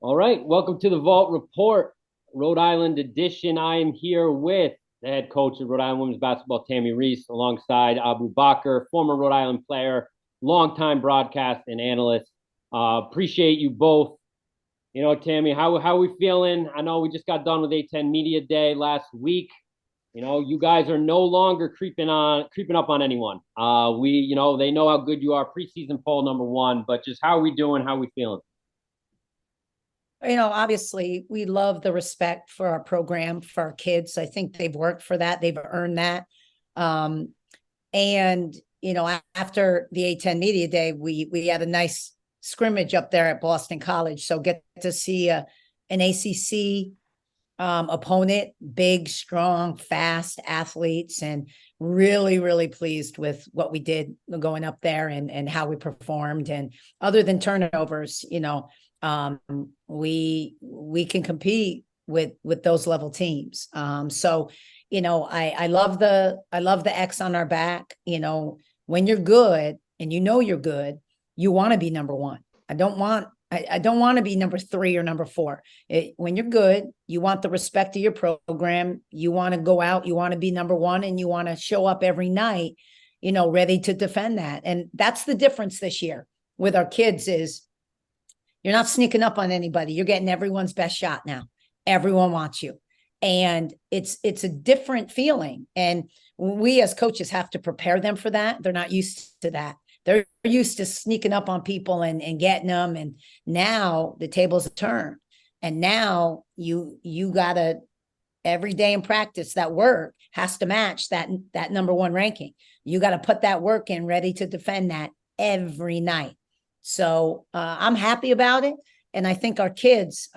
All right, welcome to the Vault Report, Rhode Island edition. I am here with the head coach of Rhode Island women's basketball, Tammi Reiss, alongside Abu Bakr, former Rhode Island player, longtime broadcast and analyst. Appreciate you both. Tammi, how we feeling? I know we just got done with A10 Media Day last week. You guys are no longer creeping up on anyone. They know how good you are. Preseason poll number one, but just how are we doing? How are we feeling? Obviously, we love the respect for our program, for our kids. I think they've worked for that. They've earned that. After the A10 Media Day, we had a nice scrimmage up there at Boston College. So get to see an ACC opponent, big, strong, fast athletes, and really, really pleased with what we did going up there and how we performed. And other than turnovers, we can compete with those level teams. I love the X on our back. When you're good and you're good, you want to be number one. I don't want to be number 3 or number 4. When you're good, you want the respect of your program. You want to go out, you want to be number 1, and you want to show up every night, ready to defend that. And that's the difference this year with our kids is you're not sneaking up on anybody. You're getting everyone's best shot now. Everyone wants you. And it's a different feeling. And we as coaches have to prepare them for that. They're not used to that. They're used to sneaking up on people and getting them. And now the tables are turned. And now you gotta every day in practice, that work has to match that number 1 ranking. You got to put that work in ready to defend that every night. So I'm happy about it. And I think our kids,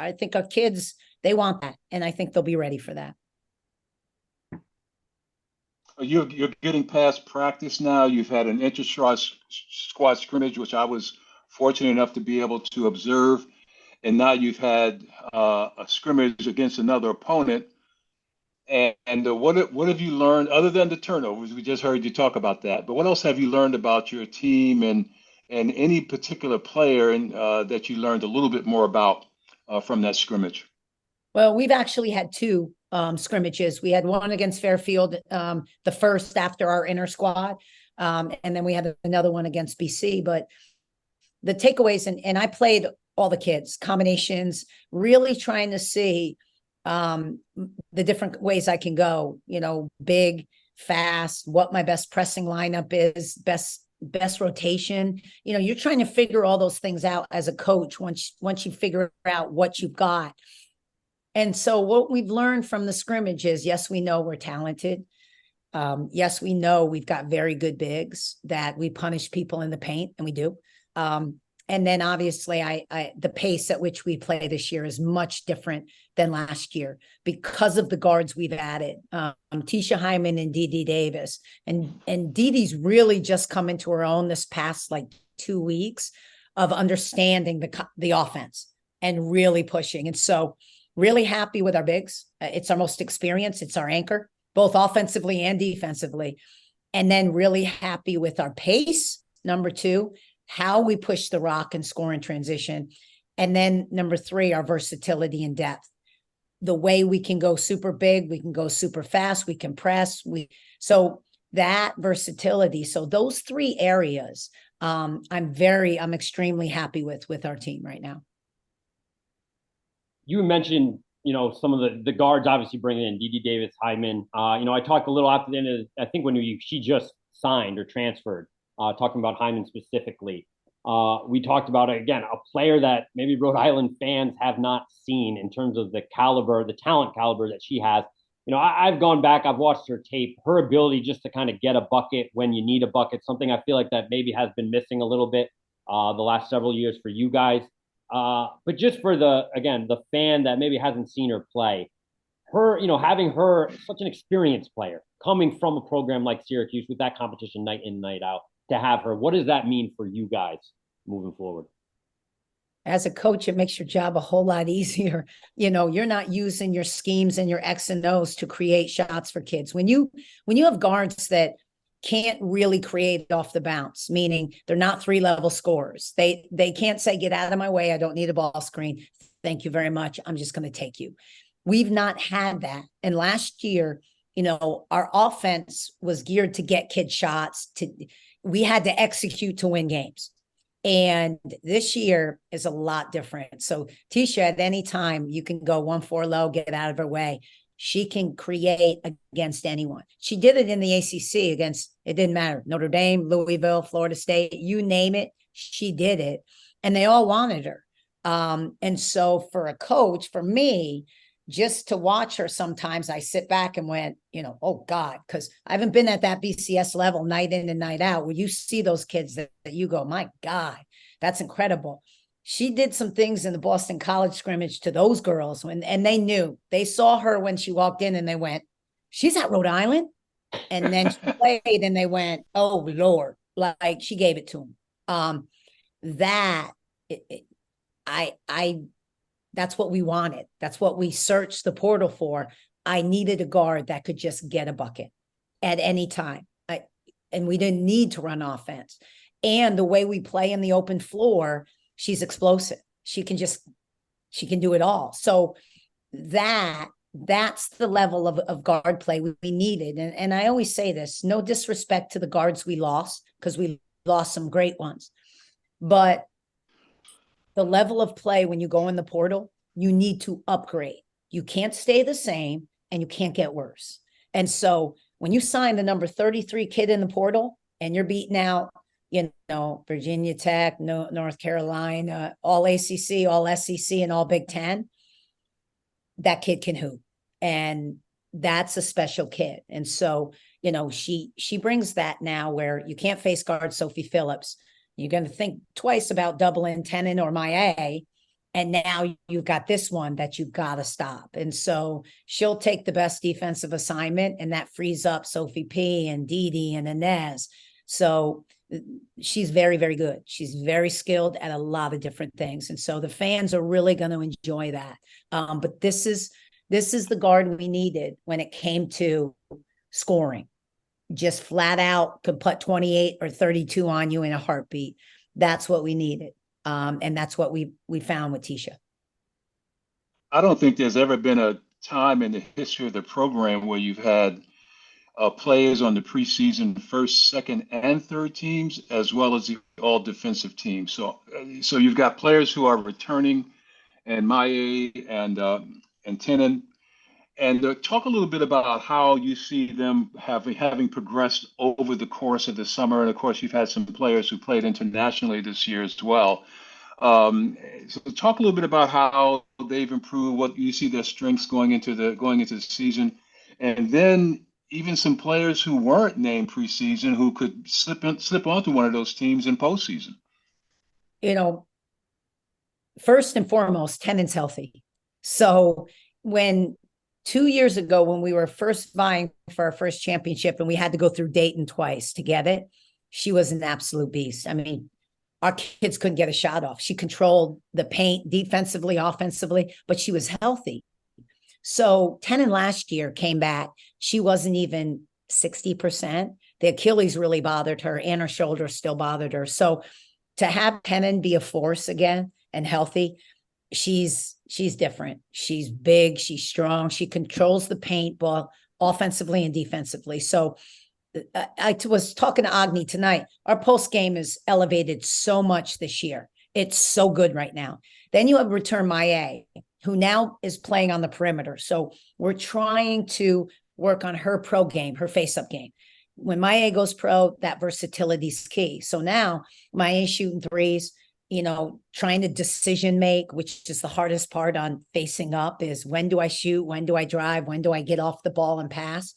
they want that. And I think they'll be ready for that. You're getting past practice now. You've had an inter-squad scrimmage, which I was fortunate enough to be able to observe. And now you've had a scrimmage against another opponent. And what have you learned other than the turnovers? We just heard you talk about that. But what else have you learned about your team and any particular player that you learned a little bit more about from that scrimmage? Well, we've actually had 2 scrimmages. We had one against Fairfield, the first after our inner squad. And then we had another one against BC. But the takeaways, and I played all the kids, combinations, really trying to see the different ways I can go, big, fast, what my best pressing lineup is, best rotation. You're trying to figure all those things out as a coach once you figure out what you've got. And so what we've learned from the scrimmage is, yes, we know we're talented. Yes, we know we've got very good bigs that we punish people in the paint, and we do. And then obviously the pace at which we play this year is much different than last year because of the guards we've added. Tisha Hyman and Dee Davis. And Dee's really just come into her own this past 2 weeks of understanding the offense and really pushing. And so really happy with our bigs. It's our most experienced. It's our anchor, both offensively and defensively. And then really happy with our pace, number 2, how we push the rock and score in transition. And then number 3, our versatility and depth. The way we can go super big, we can go super fast, we can press. So that versatility. So those 3 areas, I'm extremely happy with our team right now. You mentioned, some of the guards obviously bringing in Dee Davis, Hyman. I talked a little after the end of, I think when she just signed or transferred, talking about Hyman specifically. We talked about, again, a player that maybe Rhode Island fans have not seen in terms of the talent caliber that she has. I've gone back, I've watched her tape, her ability just to kind of get a bucket when you need a bucket, something I feel like that maybe has been missing a little bit the last several years for you guys. But just for the fan that maybe hasn't seen her play, having her such an experienced player coming from a program like Syracuse with that competition night in, night out, to have her, what does that mean for you guys moving forward? As a coach, it makes your job a whole lot easier. You're not using your schemes and your X and O's to create shots for kids. When you have guards that can't really create off the bounce, meaning they're not 3-level scorers. They can't say, get out of my way. I don't need a ball screen. Thank you very much. I'm just going to take you. We've not had that. And last year, our offense was geared to get kid shots. We had to execute to win games. And this year is a lot different. So Tisha, at any time, you can go 1-4 low, get out of her way. She can create against anyone. She did it in the ACC against, it didn't matter, Notre Dame, Louisville, Florida State, you name it, she did it. And they all wanted her. And so for a coach, for me, just to watch her, sometimes I sit back and went, oh God, because I haven't been at that BCS level night in and night out where you see those kids that you go, my God, that's incredible. She did some things in the Boston College scrimmage to those girls and they knew. They saw her when she walked in and they went, she's at Rhode Island. And then she played and they went, oh Lord, like she gave it to them. That's what we wanted. That's what we searched the portal for. I needed a guard that could just get a bucket at any time. And we didn't need to run offense. And the way we play in the open floor, she's explosive. She can do it all. So that's the level of guard play we needed. And I always say this, no disrespect to the guards we lost, because we lost some great ones. But the level of play when you go in the portal, you need to upgrade. You can't stay the same and you can't get worse. And so when you sign the number 33 kid in the portal and you're beating out, Virginia Tech, North Carolina, all ACC, all SEC, and all Big Ten, that kid can hoop. And that's a special kid. And so, she brings that now where you can't face guard Sophie Phillips. You're going to think twice about doubling Tenen or Maya. And now you've got this one that you've got to stop. And so she'll take the best defensive assignment, and that frees up Sophie P and Dee and Inez. So she's very, very good. She's very skilled at a lot of different things. And so the fans are really going to enjoy that. But this is the guard we needed when it came to scoring. Just flat out could put 28 or 32 on you in a heartbeat. That's what we needed. And that's what we found with Tisha. I don't think there's ever been a time in the history of the program where you've had players on the preseason first, second, and third teams, as well as the all defensive teams. So you've got players who are returning, and Maya and Tenen. And talk a little bit about how you see them having progressed over the course of the summer. And of course, you've had some players who played internationally this year as well. So talk a little bit about how they've improved, what you see their strengths going into the season, and then even some players who weren't named preseason who could slip onto one of those teams in postseason. First and foremost, Tenen's healthy. So when 2 years ago, when we were first vying for our first championship and we had to go through Dayton twice to get it, she was an absolute beast. I mean, our kids couldn't get a shot off. She controlled the paint defensively, offensively, but she was healthy. So Tenen last year came back. She wasn't even 60%. The Achilles really bothered her, and her shoulder still bothered her. So to have Tenen be a force again and healthy, she's different. She's big, she's strong, she controls the paint ball offensively and defensively. So I was talking to Agni tonight. Our post game is elevated so much this year. It's so good right now. Then you have return Maya, who now is playing on the perimeter. So we're trying to work on her pro game, her face-up game. When Maya goes pro, that versatility is key. So now Maya shooting threes, trying to decision make, which is the hardest part on facing up, is when do I shoot? When do I drive? When do I get off the ball and pass?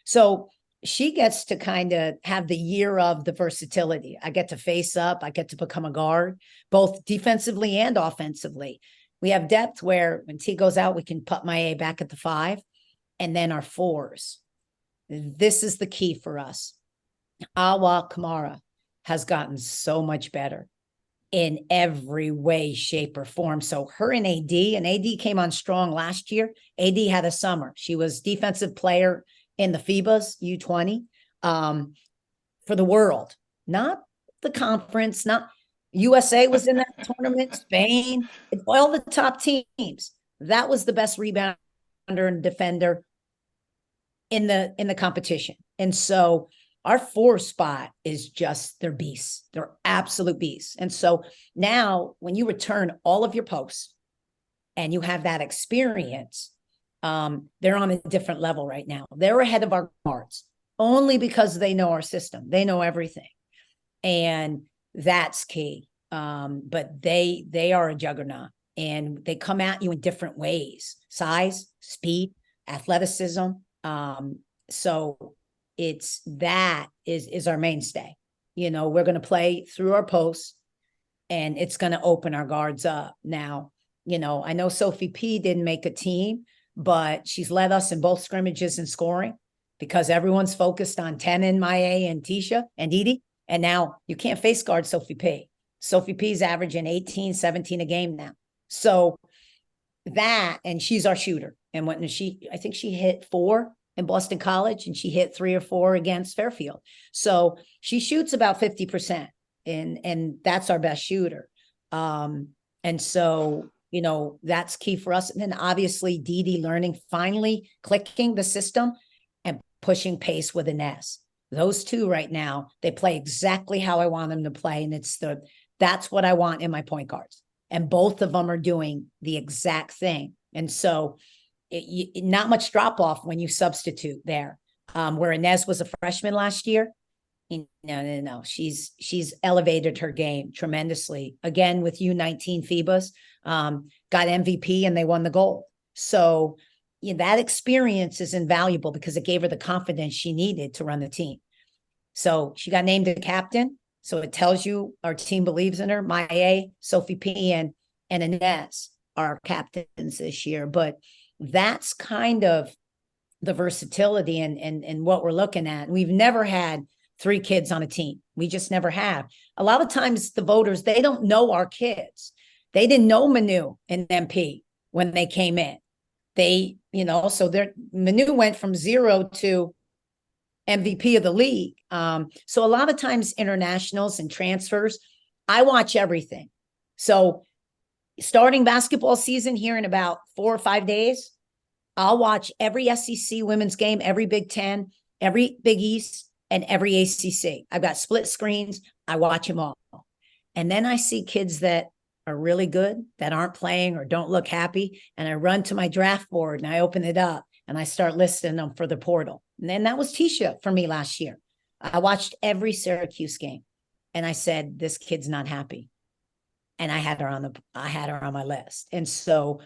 So she gets to kind of have the year of the versatility. I get to face up. I get to become a guard, both defensively and offensively. We have depth where when T goes out, we can put Maya back at the 5, and then our 4s. This is the key for us. Awa Kamara has gotten so much better in every way, shape, or form. So her and AD came on strong last year. AD had a summer. She was defensive player in the FIBA's U20. for the world, not the conference, not USA was in that tournament, Spain, all the top teams. That was the best rebounder and defender in the competition. And so our 4 spot is just, they're beasts. They're absolute beasts. And so now when you return all of your posts and you have that experience, they're on a different level right now. They're ahead of our guards only because they know our system. They know everything. And that's key. But they are a juggernaut, and they come at you in different ways: size, speed, athleticism. So that is our mainstay. We're going to play through our posts, and it's going to open our guards up. Now, I know Sophie P didn't make a team, but she's led us in both scrimmages and scoring because everyone's focused on 10 and Maya and Tisha and Didi. And now you can't face guard Sophie P. Sophie P's averaging 18, 17 a game now. So and she's our shooter. And I think she hit 4 in Boston College, and she hit 3 or 4 against Fairfield. So she shoots about 50%, and that's our best shooter. And so, that's key for us. And then obviously Didi finally clicking the system and pushing pace with an S. Those 2 right now, they play exactly how I want them to play. And that's what I want in my point guards. And both of them are doing the exact thing. And so not much drop off when you substitute there. Where Inez was a freshman last year. No. She's elevated her game tremendously. Again, with U19 FIBAs, got MVP and they won the gold. So that experience is invaluable because it gave her the confidence she needed to run the team. So she got named a captain. So it tells you our team believes in her. Maya, Sophie P, and Inez are our captains this year. But that's kind of the versatility and what we're looking at. We've never had 3 kids on a team. We just never have. A lot of times the voters, they don't know our kids. They didn't know Manu and MP when they came in. So Manu went from 0 to MVP of the league. So a lot of times internationals and transfers, I watch everything. So starting basketball season here in about 4 or 5 days, I'll watch every SEC women's game, every Big Ten, every Big East, and every ACC. I've got split screens. I watch them all. And then I see kids that are really good that aren't playing or don't look happy. And I run to my draft board and I open it up and I start listing them for the portal. And then that was Tisha for me last year. I watched every Syracuse game and I said, this kid's not happy. And I had her on my list. And so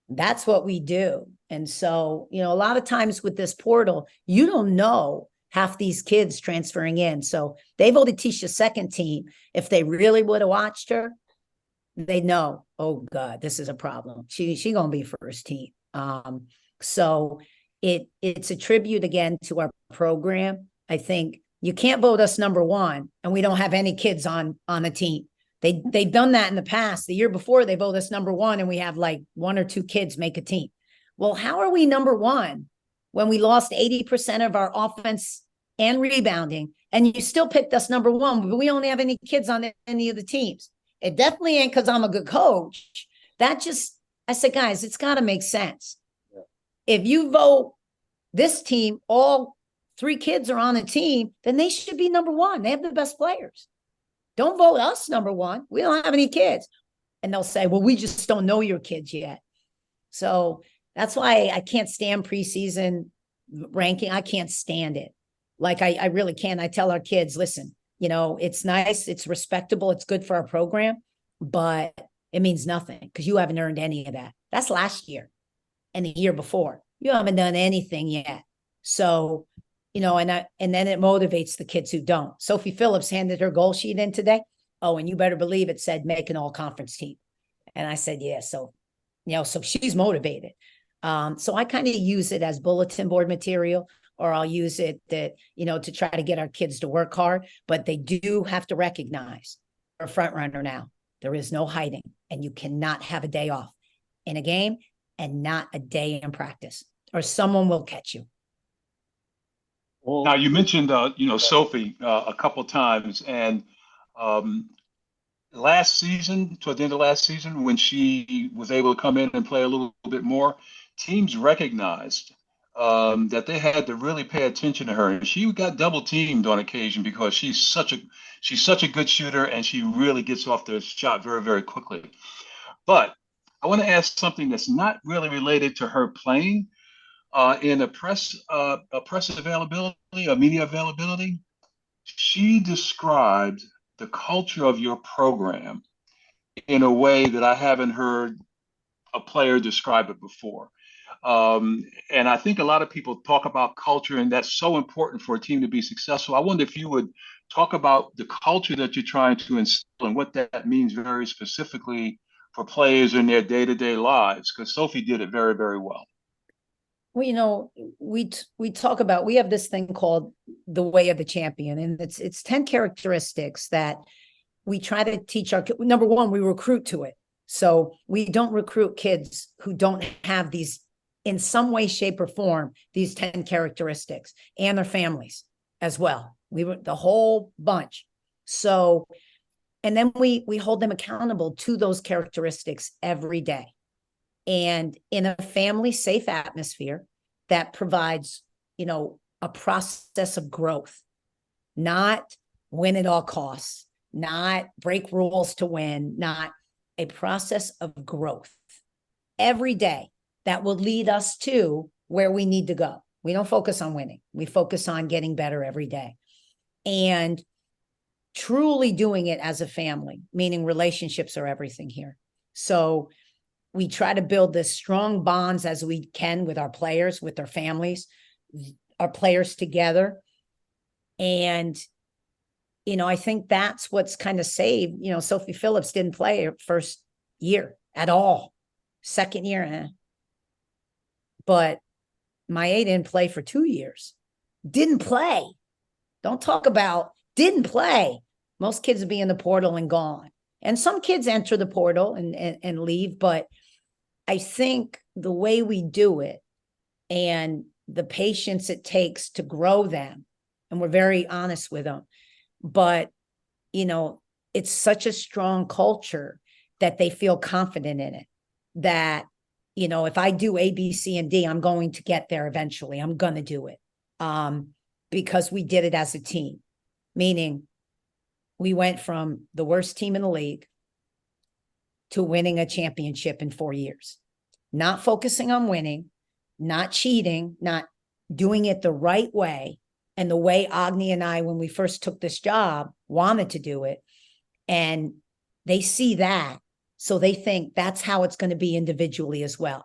that's what we do. And so, a lot of times with this portal, you don't know half these kids transferring in. So they voted Tisha second team. If they really would have watched her, they know, oh God, this is a problem. She gonna be first team. So it's a tribute again to our program. I think you can't vote us number 1 and we don't have any kids on a team. They've done that in the past. The year before they vote us number 1 and we have like 1 or 2 kids make a team. Well, how are we number 1 when we lost 80% of our offense and rebounding and you still picked us number 1, but we only have any kids on any of the teams? It definitely ain't because I'm a good coach. I said, guys, it's got to make sense. Yeah. If you vote this team, all 3 kids are on a team, then they should be number 1. They have the best players. Don't vote us number 1. We don't have any kids. And they'll say, well, we just don't know your kids yet. So that's why I can't stand preseason ranking. I can't stand it. Like I really can't. I tell our kids, listen, it's nice, it's respectable, it's good for our program, but it means nothing because you haven't earned any of that. That's last year and the year before. You haven't done anything yet. So, and then it motivates the kids who don't. Sophie Phillips handed her goal sheet in today. Oh, and you better believe it said make an all-conference team. And I said, yeah. So, so she's motivated. So I kind of use it as bulletin board material, or I'll use it to try to get our kids to work hard, but they do have to recognize they're a front runner now. There is no hiding, and you cannot have a day off in a game and not a day in practice, or someone will catch you. Now Well, you mentioned, Sophie a couple of times, and um, last season, toward the end of last season, when she was able to come in and play a little bit more, teams recognized that they had to really pay attention to her, and she got double teamed on occasion because she's such a good shooter, and she really gets off the shot very, very quickly. But I want to ask something that's not really related to her playing. In a press availability, a media availability, she described the culture of your program in a way that I haven't heard a player describe it before. And I think a lot of people talk about culture, and that's so important for a team to be successful. I wonder if you would talk about the culture that you're trying to instill and what that means very specifically for players in their day-to-day lives, because Sophie did it very, very well. Well, we talk about, we have this thing called the way of the champion, and it's 10 characteristics that we try to teach our, number one, we recruit to it. So we don't recruit kids who don't have these, in some way, shape, or form, these 10 characteristics, and their families as well. We were the whole bunch. So, and then we hold them accountable to those characteristics every day. And in a family safe atmosphere that provides, a process of growth, not win at all costs, not break rules to win, not a process of growth every day that will lead us to where we need to go. We don't focus on winning. We focus on getting better every day and truly doing it as a family, meaning relationships are everything here. So we try to build this strong bonds as we can with our players, with their families, our players together. And, I think that's what's kind of saved. Sophie Phillips didn't play her first year at all. Second year, But Maya didn't play for 2 years. Didn't play. Don't talk about didn't play. Most kids would be in the portal and gone. And some kids enter the portal and leave, but I think the way we do it and the patience it takes to grow them, and we're very honest with them, but, it's such a strong culture that they feel confident in it, that, if I do A, B, C, and D, I'm going to get there eventually. I'm going to do it because we did it as a team, meaning we went from the worst team in the league to winning a championship in 4 years, not focusing on winning, not cheating, not doing it the right way. And the way Agni and I, when we first took this job, wanted to do it. And they see that. So they think that's how it's going to be individually as well.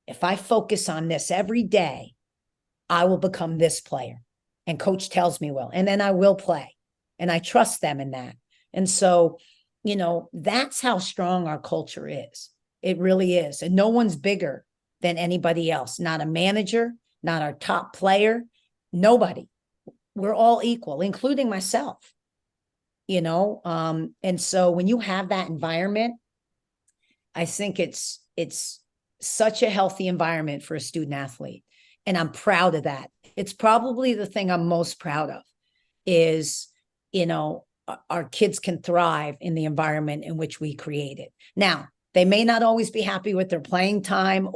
If I focus on this every day, I will become this player. And coach tells me will. And then I will play. And I trust them in that. And so, that's how strong our culture is. It really is. And no one's bigger than anybody else. Not a manager, not our top player, nobody. We're all equal, including myself, and so when you have that environment, I think it's such a healthy environment for a student athlete. And I'm proud of that. It's probably the thing I'm most proud of is, our kids can thrive in the environment in which we created. Now, they may not always be happy with their playing time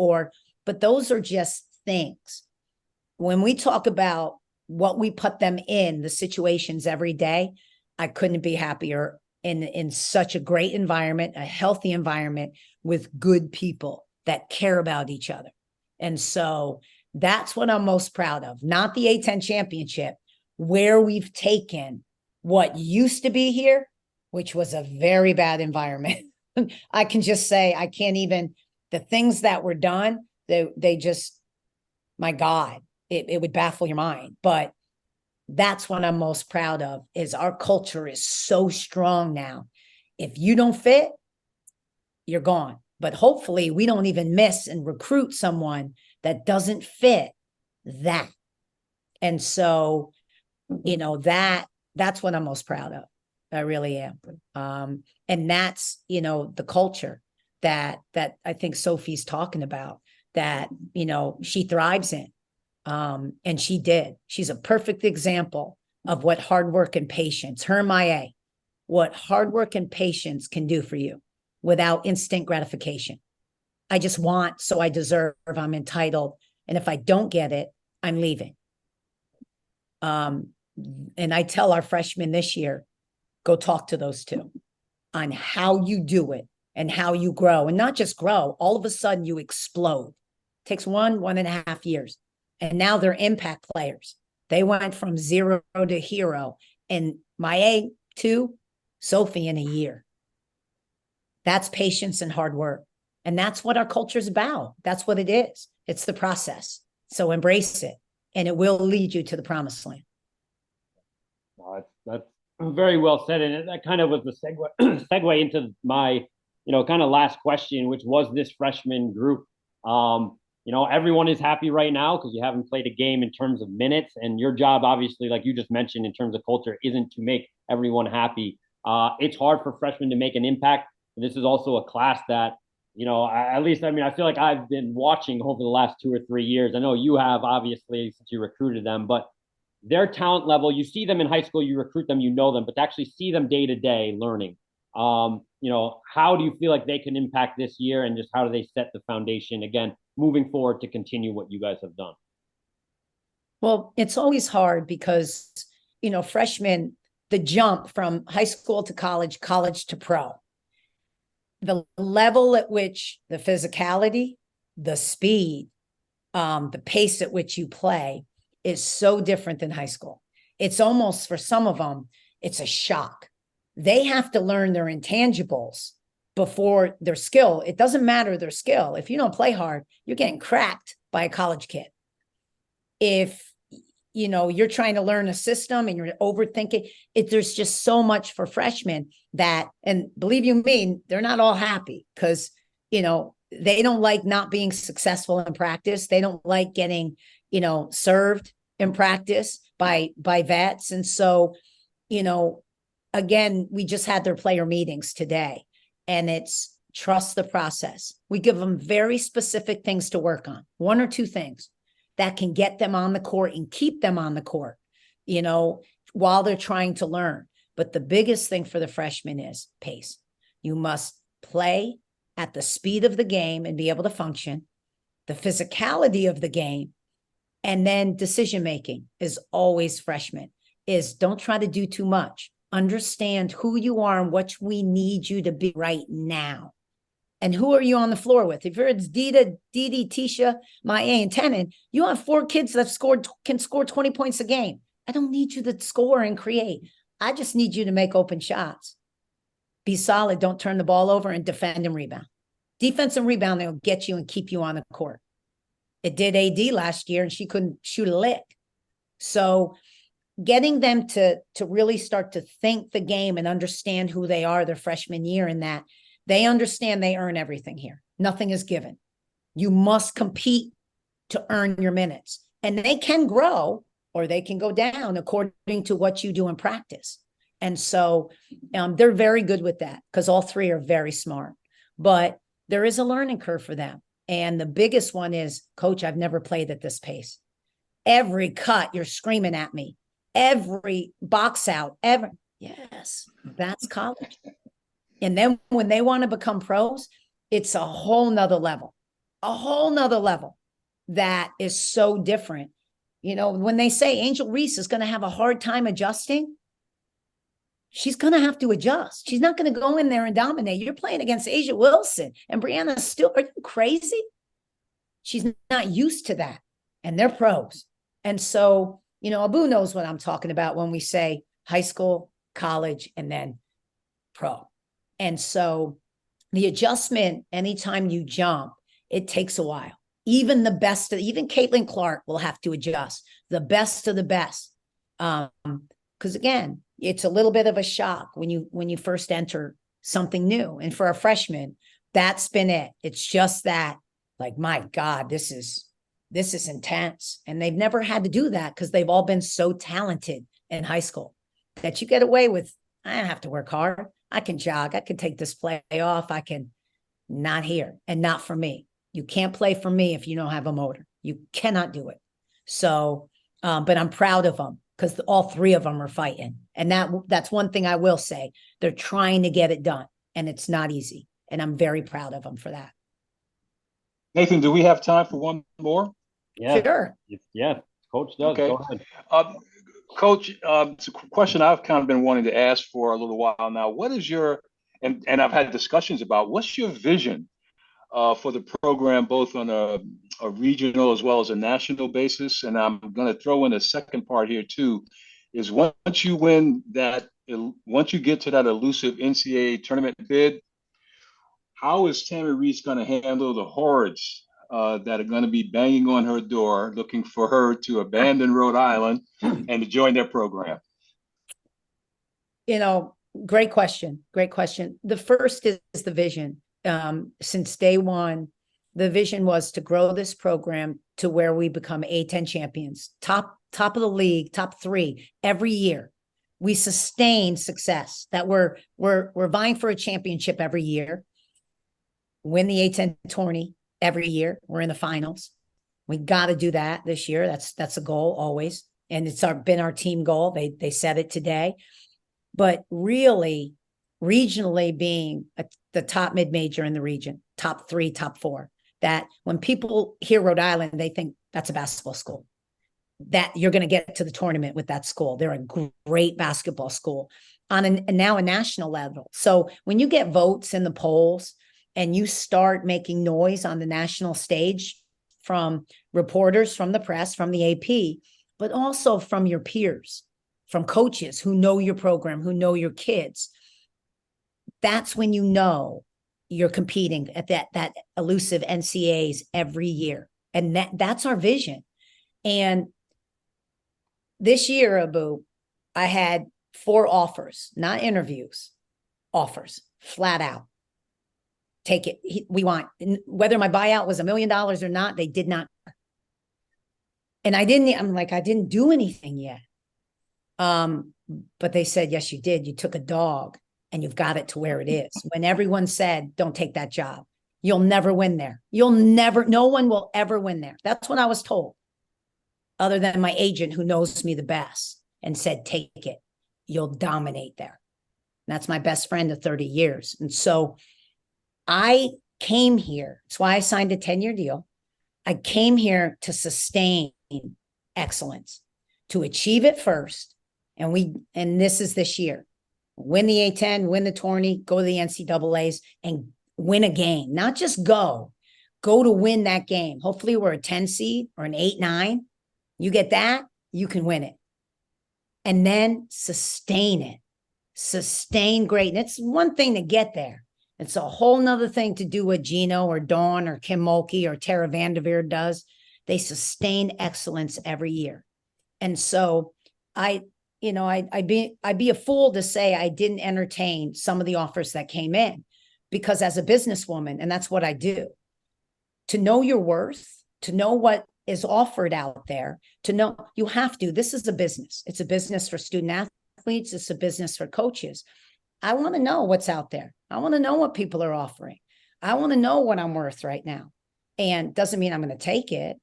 but those are just things. When we talk about what we put them in, the situations every day, I couldn't be happier in such a great environment, a healthy environment with good people that care about each other. And so that's what I'm most proud of, not the A10 championship, where we've taken what used to be here, which was a very bad environment. I can just say, the things that were done, they just, my God, it would baffle your mind. But that's what I'm most proud of is our culture is so strong now. If you don't fit, you're gone. But hopefully we don't even miss and recruit someone that doesn't fit that. And so, that's what I'm most proud of. I really am. And that's, the culture that I think Sophie's talking about, that, she thrives in. And she did. She's a perfect example of what hard work and patience, her and my A, what hard work and patience can do for you without instant gratification. I just want, so I deserve, I'm entitled. And if I don't get it, I'm leaving. And I tell our freshmen this year, go talk to those two on how you do it and how you grow. And not just grow, all of a sudden you explode. It takes 1.5 years. And now they're impact players. They went from 0 to hero. And my A2, Sophie in a year. That's patience and hard work. And that's what our culture is about. That's what it is. It's the process. So embrace it, and it will lead you to the promised land. That's very well said. And that kind of was the segue into my, kind of last question, which was this freshman group. Everyone is happy right now because you haven't played a game in terms of minutes. And your job, obviously, like you just mentioned, in terms of culture, isn't to make everyone happy. It's hard for freshmen to make an impact. And this is also a class that, I feel like I've been watching over the last 2 or 3 years. I know you have, obviously, since you recruited them, but their talent level, you see them in high school, you recruit them, you know them, but to actually see them day to day learning, how do you feel like they can impact this year, and just how do they set the foundation again moving forward to continue what you guys have done? Well, it's always hard because, freshmen, the jump from high school to college, college to pro, the level at which the physicality, the speed, the pace at which you play is so different than high school. It's almost, for some of them, it's a shock. They have to learn their intangibles before their skill. It doesn't matter their skill. If you don't play hard, you're getting cracked by a college kid. If you're trying to learn a system and you're overthinking it, there's just so much for freshmen that, and believe you me, they're not all happy because, they don't like not being successful in practice. They don't like getting, served in practice by vets. And so, again, we just had their player meetings today, and it's trust the process. We give them very specific things to work on, 1 or 2 things that can get them on the court and keep them on the court, while they're trying to learn. But the biggest thing for the freshmen is pace. You must play at the speed of the game and be able to function, the physicality of the game, and then decision-making is always freshmen, is don't try to do too much. Understand who you are and what we need you to be right now. And who are you on the floor with? If you're Didi, Tisha, Maya, and Tenen, you have 4 kids that can score 20 points a game. I don't need you to score and create. I just need you to make open shots. Be solid. Don't turn the ball over, and defend and rebound. Defense and rebound, they'll get you and keep you on the court. It did AD last year, and she couldn't shoot a lick. So getting them to really start to think the game and understand who they are their freshman year, and that they understand they earn everything here. Nothing is given. You must compete to earn your minutes. And they can grow or they can go down according to what you do in practice. And so they're very good with that because all 3 are very smart. But there is a learning curve for them. And the biggest one is, Coach, I've never played at this pace. Every cut, you're screaming at me. Every box out, yes, that's college. And then when they want to become pros, it's a whole nother level that is so different. When they say Angel Reiss is going to have a hard time adjusting, she's going to have to adjust. She's not going to go in there and dominate. You're playing against Asia Wilson and Brianna Steele. Are you crazy? She's not used to that. And they're pros. And so, Abu knows what I'm talking about when we say high school, college, and then pro. And so the adjustment, anytime you jump, it takes a while. Even the best, even Caitlin Clark will have to adjust. The best of the best. Because again, it's a little bit of a shock when you first enter something new. And for a freshman, that's been it. It's just that, like, my God, this is intense. And they've never had to do that because they've all been so talented in high school that you get away with, I don't have to work hard. I can jog. I can take this play off. I can not here and not for me. You can't play for me if you don't have a motor. You cannot do it. So, but I'm proud of them because all three of them are fighting. And that's one thing I will say. They're trying to get it done, and it's not easy. And I'm very proud of them for that. Nathan, do we have time for one more? Yeah. Sure. Yeah. Coach does. Okay. Go ahead. Coach, it's a question I've kind of been wanting to ask for a little while now. What is your, and I've had discussions about, what's your vision for the program, both on a regional as well as a national basis? And I'm going to throw in a second part here too, is once you win that, once you get to that elusive NCAA tournament bid, how is Tammi Reiss going to handle the hordes that are going to be banging on her door, looking for her to abandon Rhode Island and to join their program? You know, great question. Great question. The first is the vision. Since day one, the vision was to grow this program to where we become A10 champions, top of the league, top 3 every year. We sustain success, that we're vying for a championship every year. Win the A10 tourney every year. We're in the finals. We got to do that this year. That's a goal always, and it's been our team goal. They said it today, but really, regionally being the top mid-major in the region, top 3, top 4. That when people hear Rhode Island, they think that's a basketball school. That you're going to get to the tournament with that school. They're a great basketball school on now a national level. So when you get votes in the polls, and you start making noise on the national stage from reporters, from the press, from the AP, but also from your peers, from coaches who know your program, who know your kids, that's when you know you're competing at that elusive NCAAs every year. And that's our vision. And this year, Abu, I had 4 offers, not interviews, offers, flat out. Take it. We want, whether my buyout was $1 million or not, they did not. And I didn't do anything yet. But they said, yes, you did. You took a dog and you've got it to where it is. When everyone said, don't take that job, you'll never win there. No one will ever win there. That's what I was told, other than my agent who knows me the best and said, take it. You'll dominate there. And that's my best friend of 30 years. And so I came here. That's why I signed a 10-year deal. I came here to sustain excellence, to achieve it first. And this is this year. Win the A10, win the tourney, go to the NCAAs and win a game. Not just go to win that game. Hopefully we're a 10 seed or an 8-9. You get that, you can win it. And then sustain it. Sustain greatness. It's one thing to get there. It's a whole nother thing to do what Gino or Dawn or Kim Mulkey or Tara Vanderveer does. They sustain excellence every year. And so I'd be a fool to say I didn't entertain some of the offers that came in, because as a businesswoman, and that's what I do, to know your worth, to know what is offered out there, to know you have to. This is a business. It's a business for student athletes. It's a business for coaches. I want to know what's out there. I want to know what people are offering. I want to know what I'm worth right now. And doesn't mean I'm going to take it.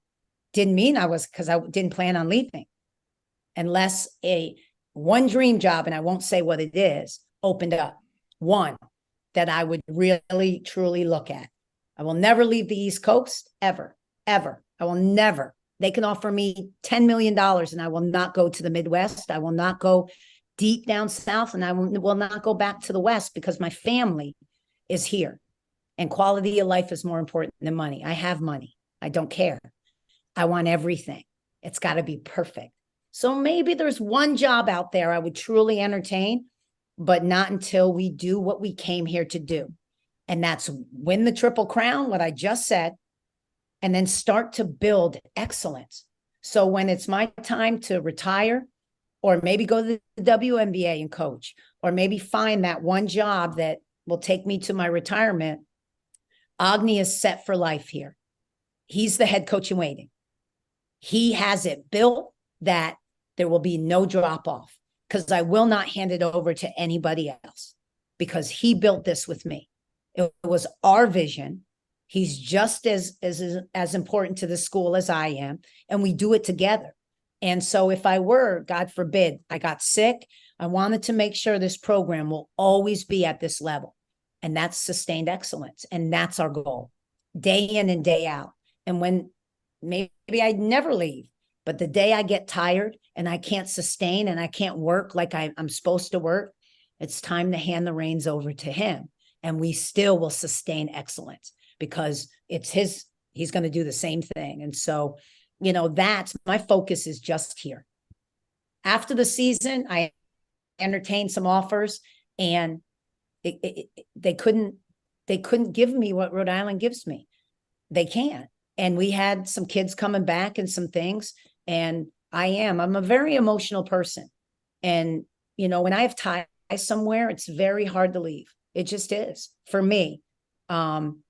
Didn't mean because I didn't plan on leaving. Unless one dream job, and I won't say what it is, opened up. One that I would really, truly look at. I will never leave the East Coast, ever, ever. I will never. They can offer me $10 million and I will not go to the Midwest. I will not go deep down south, and I will not go back to the West, because my family is here. And quality of life is more important than money. I have money. I don't care. I want everything. It's got to be perfect. So maybe there's one job out there I would truly entertain, but not until we do what we came here to do. And that's win the Triple Crown, what I just said, and then start to build excellence. So when it's my time to retire, or maybe go to the WNBA and coach, or maybe find that one job that will take me to my retirement, Agni is set for life here. He's the head coach in waiting. He has it built that there will be no drop off, because I will not hand it over to anybody else, because he built this with me. It was our vision. He's just as important to the school as I am, and we do it together. And so if I were, God forbid, I got sick, I wanted to make sure this program will always be at this level. And that's sustained excellence. And that's our goal, day in and day out. And when maybe I'd never leave, but the day I get tired and I can't sustain and I can't work like I'm supposed to work, it's time to hand the reins over to him. And we still will sustain excellence because it's he's going to do the same thing. And so, that's my focus is just here. After the season, I entertained some offers, and they couldn't give me what Rhode Island gives me. They can't. And we had some kids coming back and some things. And I'm a very emotional person. And, when I have ties somewhere, it's very hard to leave. It just is for me. And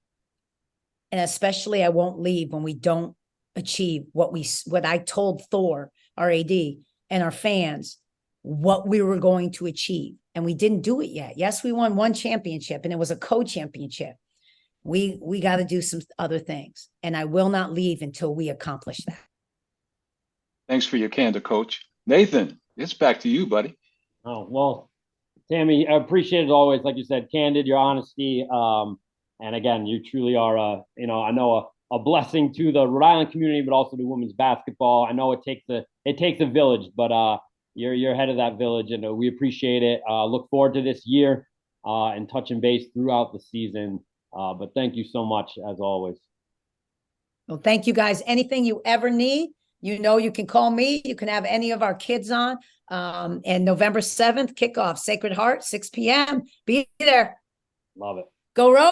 especially I won't leave when we don't achieve what I told Thor, our AD, and our fans, what we were going to achieve. And we didn't do it yet. Yes, we won one championship, and it was a co-championship. We got to do some other things. And I will not leave until we accomplish that. Thanks for your candor, Coach. Nathan, it's back to you, buddy. Oh, well, Tammi, I appreciate it always. Like you said, candid, your honesty. And again, you truly are, I know a blessing to the Rhode Island community, but also to women's basketball. I know it takes a village, but you're head of that village, and we appreciate it. Look forward to this year and touching base throughout the season. But thank you so much, as always. Well, thank you, guys. Anything you ever need, you can call me. You can have any of our kids on. And November 7th, kickoff, Sacred Heart, 6 p.m. Be there. Love it. Go Rhode!